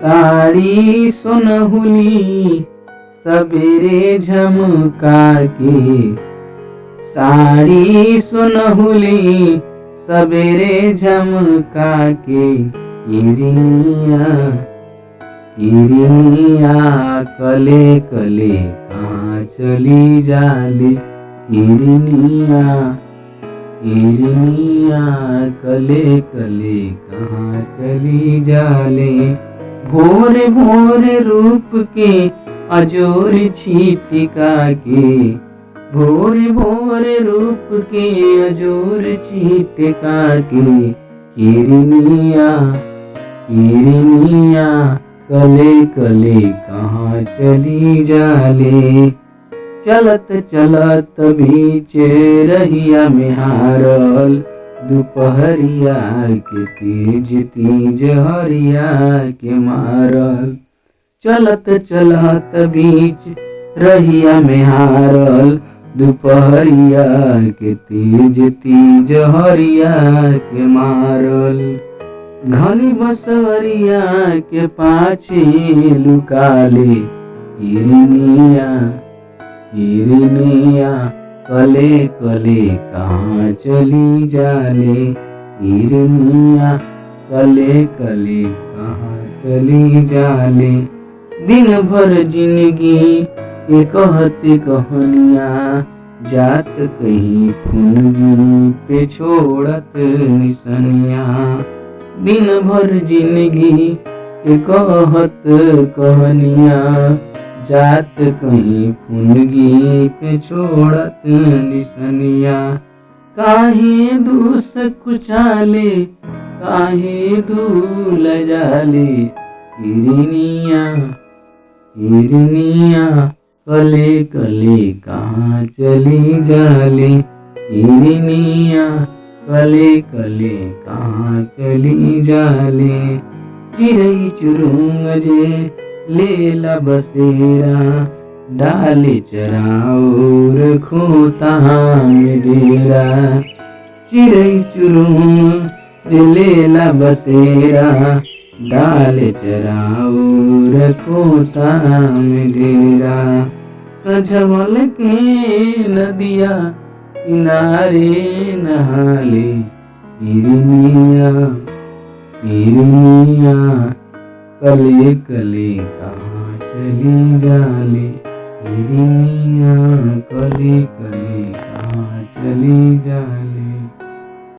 साड़ी सुनहुली सबेरे झमका के, साड़ी सुनहुली सबेरे झमका के, हिरनिया हिरनिया कले कले कहाँ चली जाले, हिरनिया हिरनिया कले कले कहाँ चली जाले। भोरे भोरे रूप के अजोर छिटिका के, भोरे भोरे रूप के अजोर छिटिका के, हिरनिया हिरनिया कले कले कहाँ चली जाले। चलत चलत बीच रहिया में हारल, दोपहरिया के तेज तेज हरिया के मारल। चलत चलत बीच रहिया में हारल, दोपहरिया के तेज तेज हरिया के मारल। घनी बसवरिया के पाछे लुकाले, हिरनिया हिरनिया कले कले कहाँ चली जाले, हिरनिया कले कले कहाँ चली जाले। दिन भर जिंदगी के कहते कहानिया, जात कहीं फुनगी पे छोड़त निसनिया। दिन भर जिंदगी के कहत कहानिया, जात कहीं फुनगी पे छोड़त निसनिया। काहे दूस कुचाले काहे दूल जाले, हिरनिया हिरनिया कले कले कहाँ चली जाले, हिरनिया कले कले कहाँ चली जाले। चिड़ै चुरुंग जे लेला बसेरा, डाले चराउर खोता में डेरा। चिड़ै चुरुंग लेला बसेरा, डाले चराउर खोता में डेरा। सजवल के नदिया किनारे नहाले, हिरनिया हिरनिया कले कले कहाँ चली जाले, हिरनिया कले कले कहाँ चली जाले।